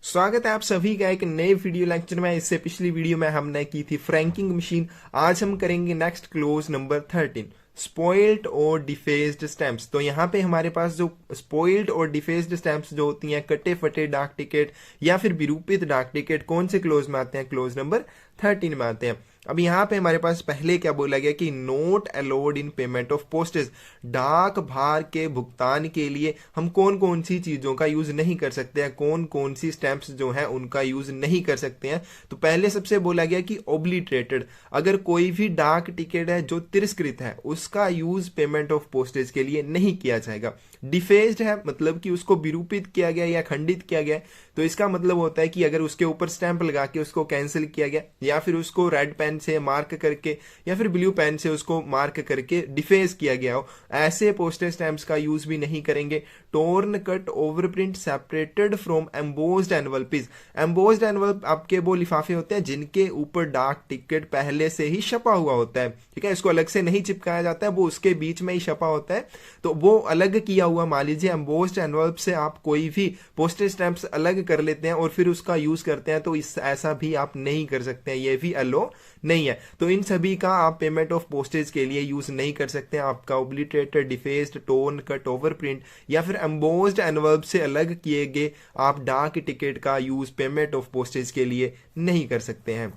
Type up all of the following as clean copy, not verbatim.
स्वागत है आप सभी का एक नए वीडियो लेक्चर में। इससे पिछली वीडियो में हमने की थी फ्रैंकिंग मशीन। आज हम करेंगे नेक्स्ट क्लोज नंबर 13, स्पॉइल्ड और डिफेस्ड स्टैम्प्स। तो यहाँ पे हमारे पास जो स्पॉइल्ड और डिफेस्ड स्टैम्प्स जो होती हैं, कटे फटे डाक टिकट या फिर विरूपित डाक टिकट, कौन से क्लोज में आते हैं? क्लोज नंबर 13 में आते हैं। अब यहाँ पे हमारे पास पहले क्या बोला गया कि note allowed in payment of postage, डाक भार के भुगतान के लिए हम कौन कौन सी चीजों का यूज नहीं कर सकते हैं, कौन कौन सी स्टैंप्स जो हैं उनका यूज नहीं कर सकते हैं। तो पहले सबसे बोला गया कि ओब्लिटरेटेड, अगर कोई भी डाक टिकट है जो तिरस्कृत है उसका यूज पेमेंट ऑफ पोस्टेज के लिए नहीं किया जाएगा। डिफेस्ड है मतलब कि उसको विरूपित किया गया या खंडित किया गया, तो इसका मतलब होता है कि अगर उसके ऊपर स्टैंप लगा के उसको कैंसिल किया गया या फिर उसको रेड पेन से मार्क करके या फिर ब्लू पेन से उसको मार्क करके डिफेस किया गया हो, ऐसे पोस्टेज स्टैंप्स का यूज भी नहीं करेंगे। Torn cut overprint separated from embossed envelopes, embossed envelope आपके वो लिफाफे होते हैं जिनके ऊपर डाक टिकट पहले से ही छपा हुआ होता है, ठीक है, इसको अलग से नहीं चिपकाया जाता है, वो उसके बीच में ही छपा होता है, तो वो अलग किया हुआ। मान लीजिए एम्बोस्ड एनवलप से आप कोई भी पोस्टेज स्टैंप्स अलग कर लेते हैं और फिर उसका यूज करते हैं, तो इस ऐसा भी आप नहीं कर सकते हैं, ये भी अलो नहीं है। तो इन सभी का आप पेमेंट ऑफ पोस्टेज के लिए यूज नहीं कर सकते हैं। आपका obliterated, defaced, torn cut over print या फिर एम्बोस्ड एनवलप से अलग किए गए आप डाक टिकट का यूज पेमेंट ऑफ पोस्टेज के लिए नहीं कर सकते हैं।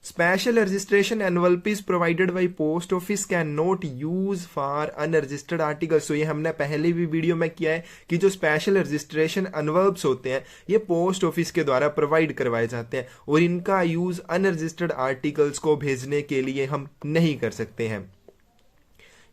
Special registration envelopes provided by post office can not use for unregistered articles। तो ये हमने पहले भी वीडियो में किया है कि जो स्पेशल रजिस्ट्रेशन एनवलप्स होते हैं ये पोस्ट ऑफिस के द्वारा प्रोवाइड करवाए जाते हैं और इनका यूज अनरजिस्टर्ड आर्टिकल्स को भेजने के लिए हम नहीं कर सकते हैं।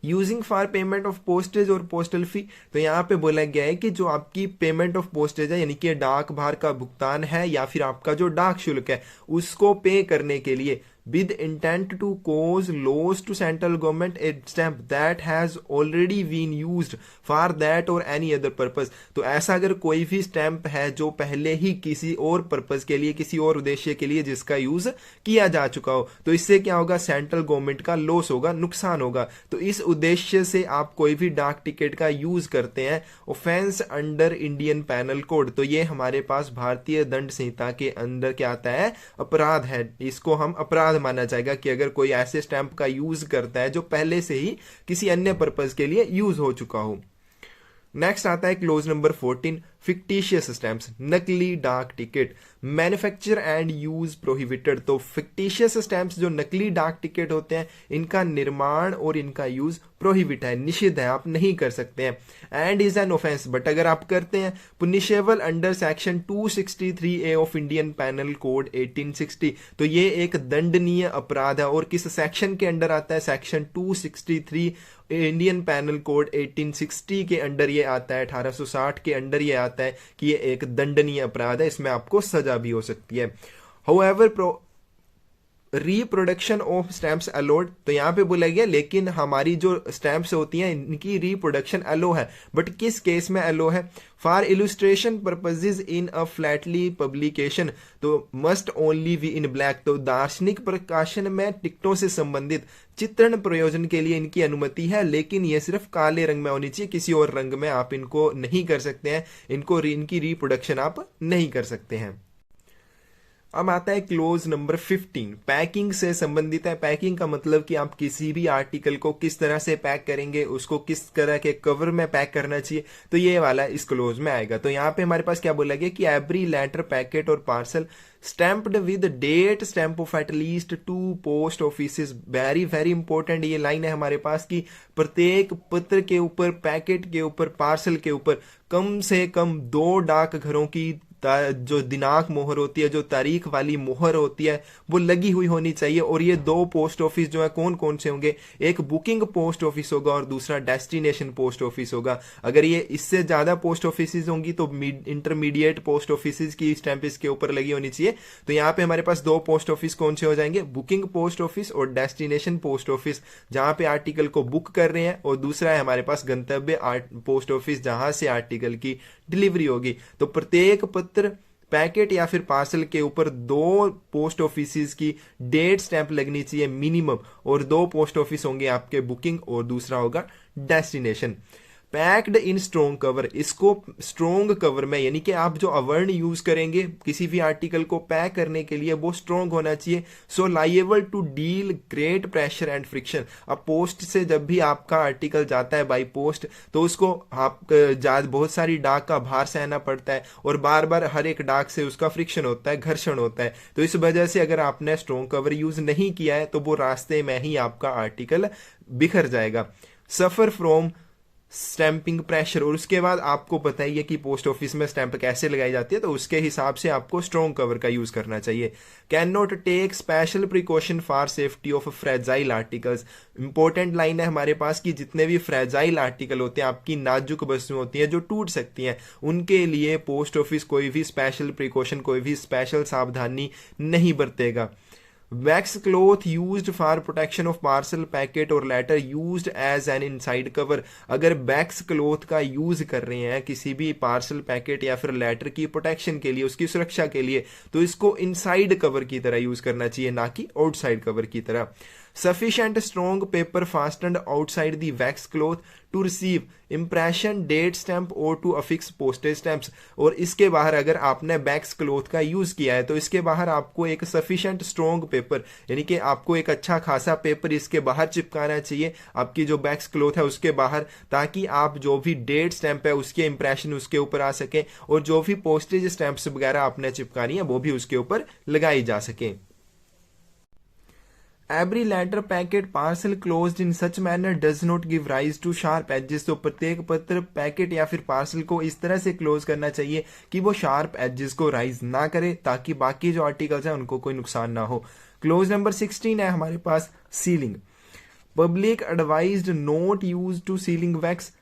Using for payment of postage और पोस्टल फी, तो यहाँ पे बोला गया है कि जो आपकी पेमेंट ऑफ पोस्टेज है यानी कि डाक भार का भुगतान है या फिर आपका जो डाक शुल्क है उसको पे करने के लिए with intent to cause loss to central government a stamp that has already been used for that or any other purpose। तो ऐसा अगर कोई भी स्टैंप है जो पहले ही किसी और पर्पज के लिए, किसी और उद्देश्य के लिए जिसका यूज किया जा चुका हो, तो इससे क्या होगा? सेंट्रल गवर्नमेंट का लॉस होगा, नुकसान होगा। तो इस उद्देश्य से आप कोई भी डाक टिकट का यूज करते हैं, offence under Indian penal code, तो ये हमारे पास भारतीय दंड संहिता के अंदर क्या आता है? अपराध है। इसको हम अपराध माना जाएगा कि अगर कोई ऐसे स्टैंप का यूज करता है जो पहले से ही किसी अन्य पर्पज के लिए यूज हो चुका हो। नेक्स्ट आता है क्लोज नंबर 14, फिक्टिशियस स्टैंप्स, नकली डाक ticket, manufacture and use prohibited. तो फिक्टिशियस स्टैंप्स जो नकली डाक टिकट होते हैं इनका निर्माण और इनका यूज प्रोहिबिट है, निषिद्ध है, आप नहीं कर सकते हैं। And is an offence, but अगर आप करते हैं punishable under section 263A of Indian penal code 1860। तो ये एक दंडनीय अपराध है। और किस सेक्शन के अंडर आता है? सेक्शन 263 इंडियन पैनल कोड 1860 के अंडर ये आता है, 1860 के अंडर ये आता है कि ये एक दंडनीय अपराध है, इसमें आपको सजा भी हो सकती है। However reproduction of stamps allowed, तो यहाँ पे बोला गया लेकिन हमारी जो स्टैंप्स होती हैं इनकी रिप्रोडक्शन अलो है, बट किस केस में अलो है? For illustration purposes in a philately publication, तो must only be in black. तो दार्शनिक प्रकाशन में टिकटों से संबंधित चित्रण प्रयोजन के लिए इनकी अनुमति है, लेकिन ये सिर्फ काले रंग में होनी चाहिए, किसी और रंग में आप इनको नहीं कर सकते हैं, इनकी रिप्रोडक्शन आप नहीं कर सकते हैं। अब आता है क्लोज नंबर 15, पैकिंग से संबंधित है। पैकिंग का मतलब कि आप किसी भी आर्टिकल को किस तरह से पैक करेंगे, उसको किस तरह के कवर में पैक करना चाहिए, तो ये वाला इस क्लोज में आएगा। तो यहाँ पे हमारे पास क्या बोला गया कि एवरी लेटर, पैकेट और parcel stamped with date stamp of at least 2 post office, very very important ये लाइन है हमारे पास कि प्रत्येक पत्र के ऊपर, पैकेट के ऊपर, पार्सल के ऊपर कम से कम 2 डाक घरों की जो दिनांक मोहर होती है, जो तारीख वाली मोहर होती है, वो लगी हुई होनी चाहिए। और ये 2 पोस्ट ऑफिस जो है कौन कौन से होंगे? एक बुकिंग पोस्ट ऑफिस होगा और दूसरा डेस्टिनेशन पोस्ट ऑफिस होगा। अगर ये इससे ज्यादा पोस्ट ऑफिस होंगी तो इंटरमीडिएट पोस्ट ऑफिस की स्टैंप इसके ऊपर लगी होनी चाहिए। तो यहाँ पे हमारे पास 2 पोस्ट ऑफिस कौन से हो जाएंगे? बुकिंग पोस्ट ऑफिस और डेस्टिनेशन पोस्ट ऑफिस, जहां पे आर्टिकल को बुक कर रहे हैं, और दूसरा है हमारे पास गंतव्य पोस्ट ऑफिस जहां से आर्टिकल की डिलीवरी होगी। तो प्रत्येक पत्र, पैकेट या फिर पार्सल के ऊपर 2 पोस्ट ऑफिस की डेट स्टैंप लगनी चाहिए मिनिमम, और 2 पोस्ट ऑफिस होंगे आपके बुकिंग और दूसरा होगा destination. Packed in strong cover, इसको स्ट्रोंग कवर में, यानी कि आप जो अवर्ण यूज करेंगे किसी भी आर्टिकल को पैक करने के लिए वो स्ट्रोंग होना चाहिए। So liable to deal great pressure and friction. अब पोस्ट से जब भी आपका आर्टिकल जाता है बाई पोस्ट तो उसको आप बहुत सारी डाक का भार सहना पड़ता है और बार बार हर एक डाक से उसका फ्रिक्शन होता है, घर्षण होता है। तो इस वजह से अगर आपने स्ट्रोंग कवर यूज नहीं किया है तो वो रास्ते में ही आपका आर्टिकल बिखर जाएगा। सफर फ्रॉम स्टैंपिंग प्रेशर, और उसके बाद आपको पता ही है कि पोस्ट ऑफिस में स्टैंप कैसे लगाई जाती है, तो उसके हिसाब से आपको स्ट्रॉन्ग कवर का यूज करना चाहिए। Can not take special precaution for safety of fragile articles. Important line है हमारे पास कि जितने भी फ्रेजाइल आर्टिकल होते हैं, आपकी नाजुक वस्तुएं होती हैं जो टूट सकती हैं, उनके लिए पोस्ट ऑफिस कोई भी स्पेशल प्रिकॉशन, कोई भी स्पेशल सावधानी नहीं बरतेगा। Wax cloth used for protection of parcel packet और letter used as an inside cover. अगर वैक्स क्लोथ का यूज कर रहे हैं किसी भी पार्सल पैकेट या फिर लेटर की प्रोटेक्शन के लिए, उसकी सुरक्षा के लिए, तो इसको इनसाइड कवर की तरह यूज करना चाहिए, ना कि आउटसाइड कवर की तरह। Sufficient strong paper fastened outside the wax cloth to receive impression, date stamp or to affix postage stamps। और इसके बाहर अगर आपने वैक्स क्लोथ का यूज किया है तो इसके बाहर आपको एक सफिशिएंट स्ट्रॉन्ग पेपर, यानी कि आपको एक अच्छा खासा पेपर इसके बाहर चिपकाना चाहिए, आपकी जो वैक्स क्लोथ है उसके बाहर, ताकि आप जो भी डेट स्टैंप है उसके इंप्रेशन उसके ऊपर आ सके और जो भी पोस्टेज स्टैंप्स वगैरह आपने चिपकानी है वो भी उसके ऊपर लगाई जा सके। Every letter, packet, parcel closed in such manner does not give rise to sharp edges। तो प्रत्येक पत्र, पैकेट या फिर पार्सल को इस तरह से क्लोज करना चाहिए कि वो शार्प एजेस को राइज ना करे, ताकि बाकी जो आर्टिकल्स हैं उनको कोई नुकसान ना हो। क्लोज नंबर 16 है हमारे पास sealing. Public advised not use to sealing wax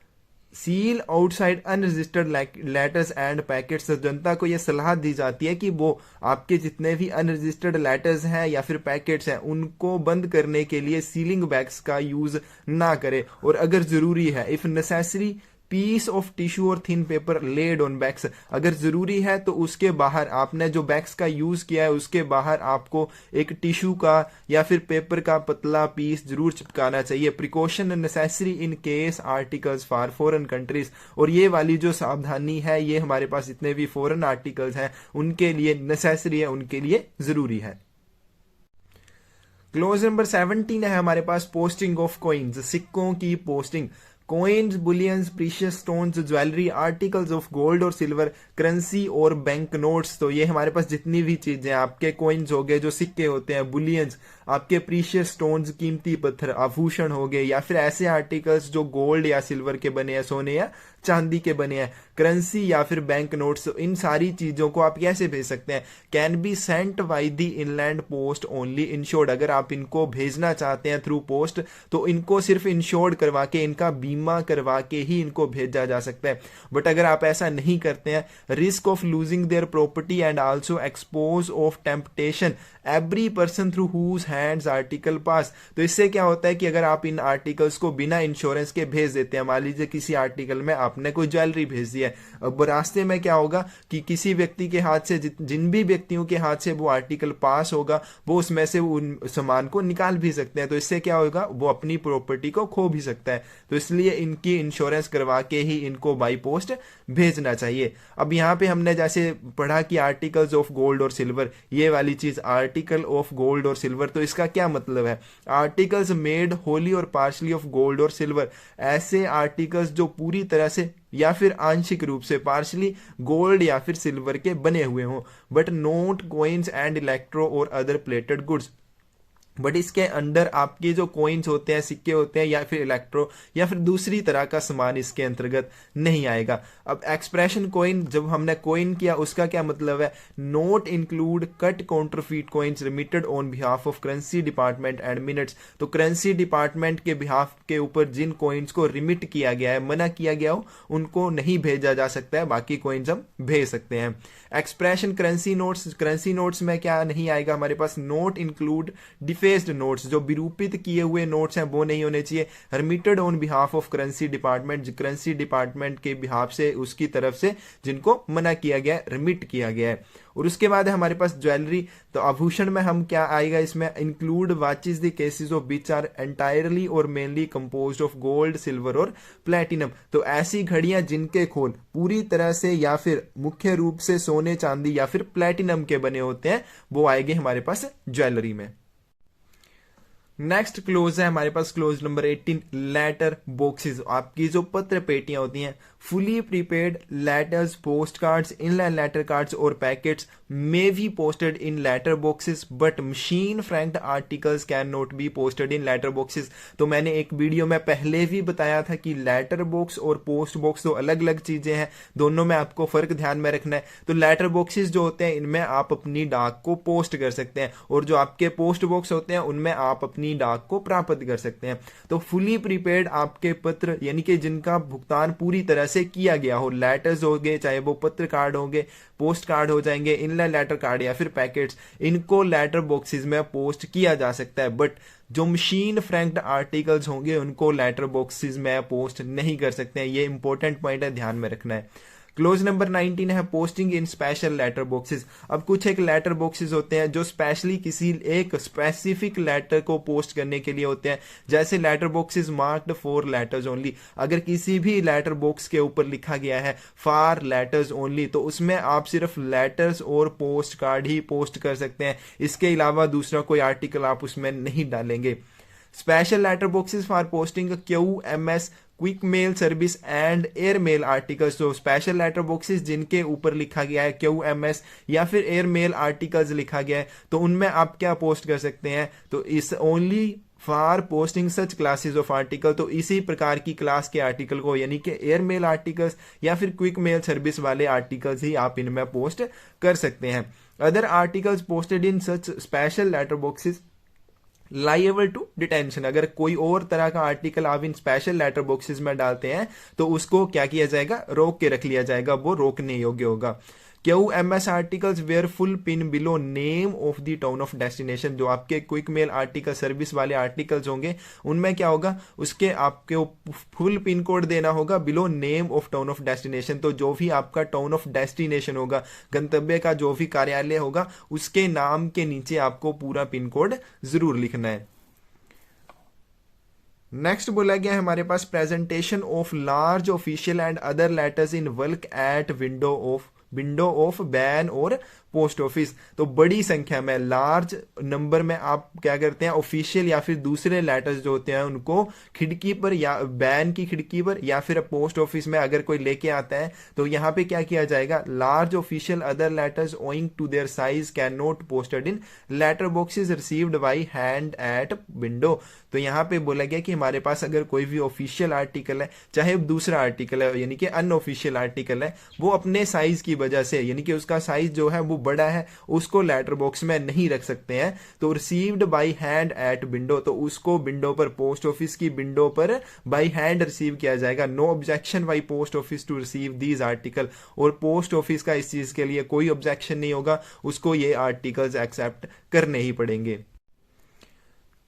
seal outside unregistered letters and packets. जनता को यह सलाह दी जाती है कि वो आपके जितने भी अनरजिस्टर्ड लेटर्स हैं या फिर पैकेट्स हैं उनको बंद करने के लिए सीलिंग वैक्स का यूज ना करे, और अगर जरूरी है, if necessary, piece of tissue और thin paper laid on backs. अगर जरूरी है तो उसके बाहर आपने जो बैक्स का यूज किया है उसके बाहर आपको एक टिश्यू का या फिर पेपर का पतला पीस जरूर चिपकाना चाहिए। Precaution necessary in case articles for foreign countries. और ये वाली जो सावधानी है ये हमारे पास जितने भी फॉरेन आर्टिकल्स हैं उनके लिए नेसेसरी है, उनके लिए जरूरी है। क्लोज नंबर 17 है हमारे पास पोस्टिंग ऑफ कॉइन्स, सिक्कों की posting. Coins, bullions, precious stones, jewellery, articles of gold और सिल्वर, करेंसी और बैंक नोट्स। तो ये हमारे पास जितनी भी चीजें, आपके कॉइन्स हो गए जो सिक्के होते हैं, बुलियंस, आपके प्रीशियस स्टोन्स कीमती पत्थर, आभूषण हो गए, या फिर ऐसे आर्टिकल्स जो गोल्ड या सिल्वर के बने हैं, सोने या चांदी के बने हैं, करेंसी या फिर बैंक नोट्स, इन सारी चीजों को आप कैसे भेज सकते हैं? Can be sent by the inland post only insured. अगर आप इनको भेजना चाहते हैं थ्रू पोस्ट तो इनको सिर्फ इंश्योर्ड करवा के, इनका बीमा करवा के ही इनको भेजा जा सकता है। बट अगर आप ऐसा नहीं करते हैं, risk of losing their property and also expose of temptation every person through whose hands article pass. तो इससे क्या होता है कि अगर आप इन आर्टिकल्स को बिना इंश्योरेंस के भेज देते हैं, मान लीजिए किसी आर्टिकल में आपने कोई ज्वेलरी भेज दी है, अब रास्ते में क्या होगा कि किसी व्यक्ति के हाथ से, जिन भी व्यक्तियों के हाथ से वो आर्टिकल पास होगा वो उसमें से उन सामान को निकाल भी सकते हैं। तो इससे क्या होगा, वो अपनी प्रॉपर्टी को खो भी सकता है। तो इसलिए इनकी इंश्योरेंस करवा के ही इनको बाई पोस्ट भेजना चाहिए। अब यहाँ पे हमने जैसे पढ़ा कि आर्टिकल्स ऑफ गोल्ड और सिल्वर, ये वाली चीज आर्टिकल ऑफ गोल्ड और सिल्वर, तो इसका क्या मतलब है? आर्टिकल्स मेड होली और पार्शली ऑफ गोल्ड और सिल्वर, ऐसे आर्टिकल्स जो पूरी तरह से या फिर आंशिक रूप से पार्शली गोल्ड या फिर सिल्वर के बने हुए हों, but note coins and electro और अदर प्लेटेड गुड्स। बट इसके अंदर आपके जो कॉइन्स होते हैं, सिक्के होते हैं, या फिर इलेक्ट्रो या फिर दूसरी तरह का सामान इसके अंतर्गत नहीं आएगा। अब एक्सप्रेशन कॉइन, जब हमने कॉइन किया उसका क्या मतलब है? Note include cut counterfeit coins remitted on behalf of currency department and minutes. तो करेंसी डिपार्टमेंट के बिहाफ के ऊपर जिन कॉइन्स को रिमिट किया गया है, मना किया गया हो, उनको नहीं भेजा जा सकता है, बाकी कॉइन्स हम भेज सकते हैं। Expression currency notes, currency notes में क्या नहीं आएगा हमारे पास? नोट इंक्लूड डिफेस्ड नोट्स, जो विरूपित किए हुए नोट्स हैं वो नहीं होने चाहिए। Remitted on behalf of currency department, currency department के बिहाफ से, उसकी तरफ से जिनको मना किया गया है, रिमिट किया गया है। और उसके बाद है हमारे पास ज्वेलरी। तो आभूषण में हम क्या आएगा इसमें, include watches the cases of which are entirely और mainly composed of gold, silver और प्लेटिनम। तो ऐसी घड़ियां जिनके खोल पूरी तरह से या फिर मुख्य रूप से सोने, चांदी या फिर प्लेटिनम के बने होते हैं, वो आएंगे हमारे पास ज्वेलरी में। नेक्स्ट क्लोज है हमारे पास क्लोज नंबर 18, लेटर बॉक्सेस। आपकी जो पत्र पेटियां होती हैं, fully prepaid letters, post cards, inland letter cards और packets may be posted in letter boxes but machine franked articles can not be posted in letter boxes. तो मैंने एक वीडियो में पहले भी बताया था कि लेटर बॉक्स और पोस्ट बॉक्स दो अलग अलग चीजें हैं, दोनों में आपको फर्क ध्यान में रखना है। तो लेटर बॉक्सेस जो होते हैं इनमें आप अपनी डाक को पोस्ट कर सकते हैं, और जो आपके पोस्ट बॉक्स होते हैं उनमें आप अपनी डाक को प्राप्त कर सकते हैं। तो फुली प्रीपेड आपके पत्र यानी कि जिनका भुगतान पूरी तरह से किया गया हो, लेटर्स हो गए, चाहे वो पत्र कार्ड होंगे, पोस्ट कार्ड हो जाएंगे, इनलाइन लेटर कार्ड या फिर पैकेट्स, इनको लेटर बॉक्सेस में पोस्ट किया जा सकता है। बट जो मशीन फ्रैंक्ड आर्टिकल्स होंगे उनको लेटर बॉक्सेस में पोस्ट नहीं कर सकते हैं। ये इंपॉर्टेंट पॉइंट है, ध्यान में रखना है। क्लोज नंबर 19 है posting in special letter boxes. अब कुछ एक लेटर बॉक्सेस होते हैं जो स्पेशली किसी एक स्पेसिफिक लेटर को पोस्ट करने के लिए होते हैं, जैसे letter boxes marked for letters only. अगर किसी भी लेटर बॉक्स के ऊपर लिखा गया है फॉर लेटर्स ओनली, तो उसमें आप सिर्फ लेटर्स और पोस्ट कार्ड ही पोस्ट कर सकते हैं, इसके अलावा दूसरा कोई आर्टिकल आप उसमें नहीं डालेंगे। Special letter boxes for posting QMS, quick mail service and air mail articles. तो स्पेशल लेटर बॉक्सेस जिनके ऊपर लिखा गया है QMS या फिर एयर मेल आर्टिकल्स लिखा गया है, तो उनमें आप क्या पोस्ट कर सकते हैं, तो इस only for posting such classes of article. तो इसी प्रकार की क्लास के आर्टिकल को, यानी कि एयर मेल आर्टिकल्स या फिर क्विक मेल सर्विस वाले आर्टिकल्स ही आप इनमें पोस्ट कर सकते हैं। Other articles posted in such special letter boxes liable to detention. अगर कोई और तरह का आर्टिकल आप इन स्पेशल लेटर बॉक्सेस में डालते हैं तो उसको क्या किया जाएगा, रोक के रख लिया जाएगा, वो रोकने योग्य होगा। QMS articles where full pin below name of the town of destination. जो आपके क्विक मेल आर्टिकल सर्विस वाले आर्टिकल्स होंगे उनमें क्या होगा, उसके आपके फुल पिन कोड देना होगा below name of town of destination. तो जो भी आपका टाउन ऑफ डेस्टिनेशन होगा, गंतव्य का जो भी कार्यालय होगा, उसके नाम के नीचे आपको पूरा पिन कोड जरूर लिखना है। नेक्स्ट बोला गया है हमारे पास presentation of large official and other letters in bulk at window of ban और पोस्ट ऑफिस। तो बड़ी संख्या में, लार्ज नंबर में आप क्या करते हैं, ऑफिशियल या फिर दूसरे लेटर्स जो होते हैं उनको खिड़की पर या बैन की खिड़की पर या फिर पोस्ट ऑफिस में अगर कोई लेके आता है तो यहाँ पे क्या किया जाएगा, large official other letters owing to their size can not posted in letter boxes received by hand at window. तो यहाँ पे बोला गया कि हमारे पास अगर कोई भी ऑफिशियल आर्टिकल है, चाहे दूसरा आर्टिकल है यानी कि अनऑफिशियल आर्टिकल है, वो अपने साइज की वजह से यानी कि उसका साइज जो है वो बड़ा है, उसको लेटर बॉक्स में नहीं रख सकते हैं। तो received by hand at window, तो उसको विंडो पर, पोस्ट ऑफिस की विंडो पर बाय हैंड रिसीव किया जाएगा। No objection by post office to receive these article. और पोस्ट ऑफिस का इस चीज के लिए कोई ऑब्जेक्शन नहीं होगा, उसको ये आर्टिकल्स एक्सेप्ट करने ही पड़ेंगे।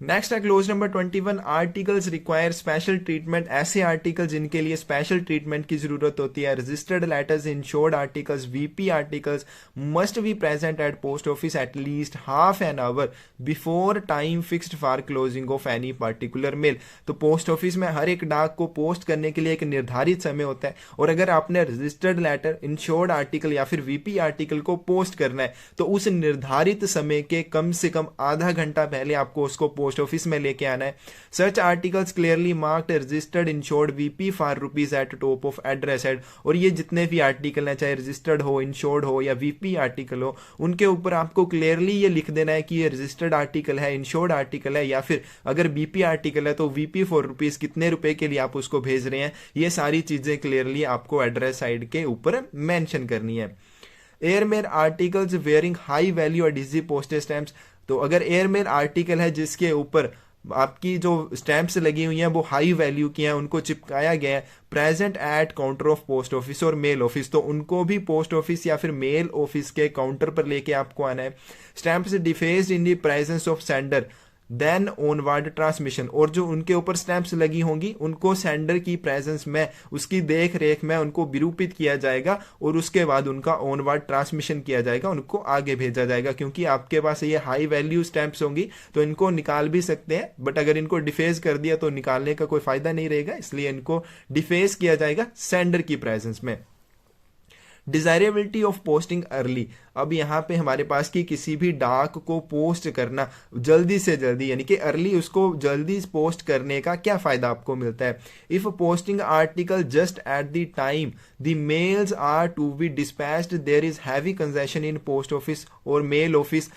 नेक्स्ट है clause number 21, articles require special treatment. ऐसे आर्टिकल जिनके लिए स्पेशल ट्रीटमेंट की जरूरत होती है। Registered letters, insured articles, VP articles must be present at post office at least half an hour before time fixed for closing of any particular mail. तो post office में हर एक डाक को पोस्ट करने के लिए एक निर्धारित समय होता है, और अगर आपने रजिस्टर्ड लेटर, इंश्योर्ड आर्टिकल या फिर VP आर्टिकल को पोस्ट करना है तो उस निर्धारित समय के कम से कम आधा घंटा पहले आपको उसको पोस्ट ऑफिस में लेके आना है। Search articles clearly marked registered insured VP for rupees eight top of address head. और ये जितने भी आर्टिकल हैं, चाहे रजिस्टर्ड हो, इंश्योर्ड हो या VP आर्टिकल हो, उनके ऊपर आपको क्लियरली ये लिख देना है कि ये रजिस्टर्ड आर्टिकल है, इंश्योर्ड आर्टिकल है, या फिर अगर VP आर्टिकल है तो VP फॉर रुपीज कितने रुपए के लिए आप उसको भेज रहे हैं। ये सारी चीजें क्लियरली आपको एड्रेस साइड के ऊपर मेंशन करनी है। Airmail articles wearing high value adhesive postage stamps. तो अगर एयरमेल आर्टिकल है जिसके ऊपर आपकी जो स्टैंप्स लगी हुई हैं वो हाई वैल्यू की हैं, उनको चिपकाया गया है, present at counter of post office और मेल ऑफिस, तो उनको भी पोस्ट ऑफिस या फिर मेल ऑफिस के काउंटर पर लेके आपको आना है। Stamps defaced in the presence of sender, then onward transmission, और जो उनके ऊपर स्टैंप्स लगी होंगी उनको सेंडर की प्रेजेंस में, उसकी देख रेख में उनको विरूपित किया जाएगा और उसके बाद उनका ऑनवर्ड ट्रांसमिशन किया जाएगा, उनको आगे भेजा जाएगा। क्योंकि आपके पास ये हाई वैल्यू स्टैंप्स होंगी तो इनको निकाल भी सकते हैं, बट अगर इनको डिफेज कर दिया तो निकालने का कोई फायदा नहीं रहेगा, इसलिए इनको डिफेज किया जाएगा सेंडर की प्रेजेंस में। डिजायरेबिलिटी ऑफ पोस्टिंग अर्ली, अब यहाँ पे हमारे पास कि किसी भी डाक को पोस्ट करना जल्दी से जल्दी, यानी कि अर्ली उसको जल्दी पोस्ट करने का क्या फायदा आपको मिलता है। If posting article just at the time the mails are to be dispatched there is heavy congestion in post office और mail office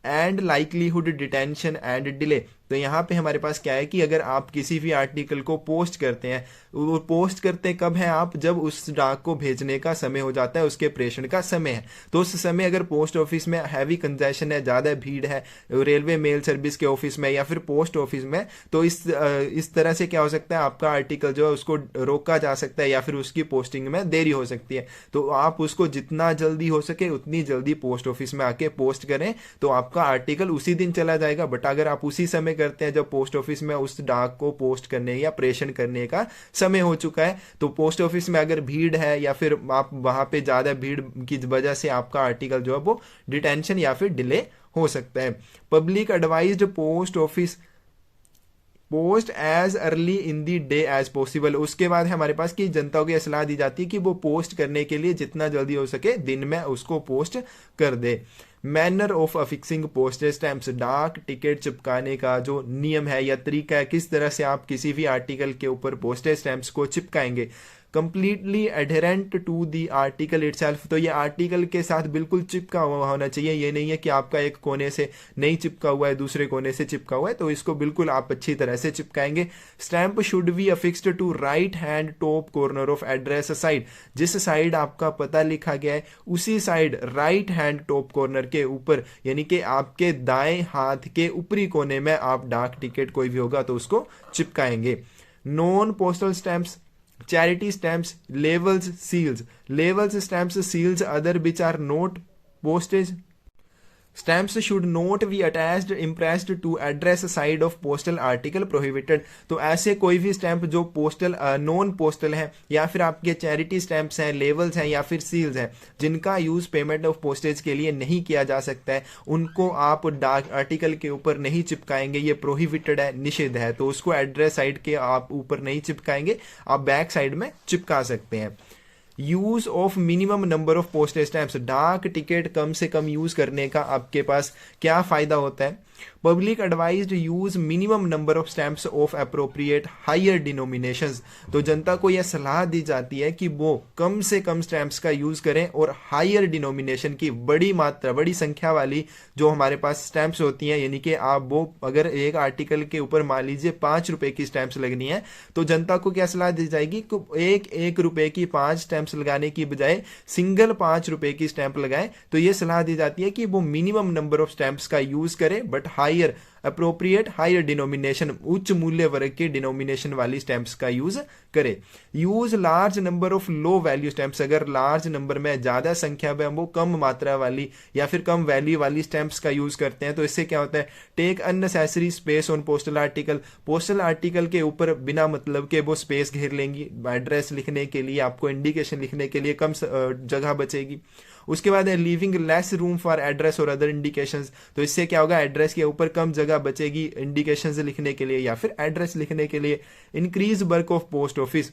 and likelihood detention and delay. तो यहाँ पे हमारे पास क्या है कि अगर आप किसी भी आर्टिकल को पोस्ट करते हैं, वो पोस्ट करते कब है आप, जब उस डाक को भेजने का समय हो जाता है, उसके प्रेषण का समय है। तो उस समय अगर पोस्ट ऑफिस में हैवी कंजेशन है, ज्यादा भीड़ है, रेलवे मेल सर्विस के ऑफिस में या फिर पोस्ट ऑफिस में, तो इस तरह से क्या हो सकता है, आपका आर्टिकल जो है उसको रोका जा सकता है या फिर उसकी पोस्टिंग में देरी हो सकती है। तो आप उसको जितना जल्दी हो सके उतनी जल्दी पोस्ट ऑफिस में आके पोस्ट करें, तो आपका आर्टिकल उसी दिन चला जाएगा। बट अगर आप उसी समय करते हैं जब पोस्ट ऑफिस में उस डाक को पोस्ट करने या प्रेषण करने का समय हो चुका है, तो पोस्ट ऑफिस में अगर भीड़ है या फिर आप वहां पे ज्यादा भीड़ की वजह से आपका आर्टिकल जो है वो डिटेंशन या फिर डिले हो सकता है। Public advised post office post as early in the day as possible, उसके बाद हमारे पास कि जनता को यह सलाह दी जाती है कि वो पोस्ट करने के लिए जितना जल्दी हो सके दिन में उसको पोस्ट कर दे। मैनर ऑफ अफिक्सिंग पोस्टेज स्टैंप्स, डाक टिकट चिपकाने का जो नियम है या तरीका है, किस तरह से आप किसी भी आर्टिकल के ऊपर पोस्टेज स्टैंप्स को चिपकाएंगे। Completely adherent to the article itself, तो ये आर्टिकल के साथ बिल्कुल चिपका हुआ होना चाहिए। ये नहीं है कि आपका एक कोने से नहीं चिपका हुआ है, दूसरे कोने से चिपका हुआ है, तो इसको बिल्कुल आप अच्छी तरह से चिपकाएंगे। Stamp should be affixed to right hand top corner of address side, जिस साइड आपका पता लिखा गया है उसी side right hand top corner के ऊपर, यानी कि आपके दाएं हाथ के ऊपरी कोने में आप डाक टिकट कोई भी होगा तो उसको चिपकाएंगे। Non postal stamps, charity stamps, labels, seals, labels, stamps, seals, other which are not postage stamps should not be attached impressed to address side of postal article prohibited। तो ऐसे कोई भी स्टैंप जो पोस्टल नॉन पोस्टल है या फिर आपके charity stamps हैं, लेवल्स हैं या फिर सील्स हैं, जिनका यूज पेमेंट ऑफ पोस्टेज के लिए नहीं किया जा सकता है, उनको आप डाक आर्टिकल के ऊपर नहीं चिपकाएंगे। ये प्रोहिबिटेड है, निषेध है, तो उसको एड्रेस साइड के आप ऊपर नहीं चिपकाएंगे, आप बैक साइड में चिपका सकते हैं। Use of minimum number of postage stamps, डाक टिकट कम से कम यूज करने का आपके पास क्या फायदा होता है। Public advised use minimum number of stamps of appropriate higher denominations, तो जनता को यह सलाह दी जाती है कि वो कम से कम स्टैंप्स का यूज करें और हायर डिनोमिनेशन की बड़ी मात्रा, बड़ी संख्या वाली जो हमारे पास स्टैंप्स होती हैं, यानी कि आप वो अगर एक आर्टिकल के ऊपर मान लीजिए 5 रुपए की स्टैंप्स लगनी है, तो जनता को क्या सलाह दी जाएगी कि एक रुपए की 5 स्टैंप्स लगाने की बजाय सिंगल 5 रुपए की स्टैंप लगाएं। तो ये सलाह दी जाती है कि वो मिनिमम नंबर ऑफ स्टैंप्स का यूज करें, but higher appropriate higher denomination, उच्च मूल्य वर्ग के डिनोमिनेशन वाली स्टैंप्स का यूज करे। Use large number of low value stamps, अगर लार्ज नंबर में ज्यादा संख्या में वो कम मात्रा वाली या फिर कम वैल्यू वाली स्टैंप्स का यूज करते हैं, तो इससे क्या होता है, take unnecessary space on postal article, postal article के ऊपर बिना मतलब के वो स्पेस घेर लेंगी, एड्रेस लिखने के लिए, आपको इंडिकेशन लिखने के लिए कम जगह बचेगी। उसके बाद है leaving less room for address और अदर इंडिकेशंस, तो इससे क्या होगा, एड्रेस के ऊपर कम जगह बचेगी इंडिकेशंस लिखने के लिए या फिर एड्रेस लिखने के लिए। Increase work of post office,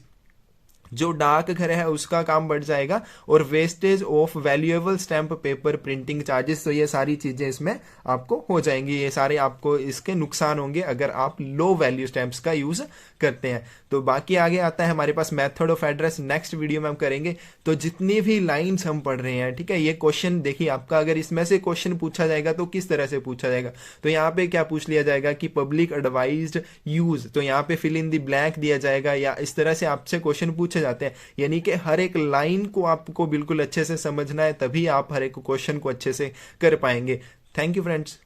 जो डाक घर है उसका काम बढ़ जाएगा, और wastage of valuable stamp paper printing charges, तो ये सारी चीजें इसमें आपको हो जाएंगी, ये सारे आपको इसके नुकसान होंगे अगर आप लो वैल्यू स्टैंप्स का यूज करते हैं। तो बाकी आगे आता है हमारे पास method of address, next video में हम करेंगे। तो जितनी भी लाइंस हम पढ़ रहे हैं, ठीक है, ये क्वेश्चन देखिए आपका अगर इसमें से क्वेश्चन पूछा जाएगा तो किस तरह से पूछा जाएगा, तो यहाँ पे क्या पूछ लिया जाएगा कि पब्लिक एडवाइज्ड यूज, तो यहाँ पे फिल इन द ब्लैंक दिया जाएगा, या इस तरह से आपसे क्वेश्चन पूछे जाते हैं। यानी कि हर एक लाइन को आपको बिल्कुल अच्छे से समझना है, तभी आप हर एक क्वेश्चन को अच्छे से कर पाएंगे। Thank you friends.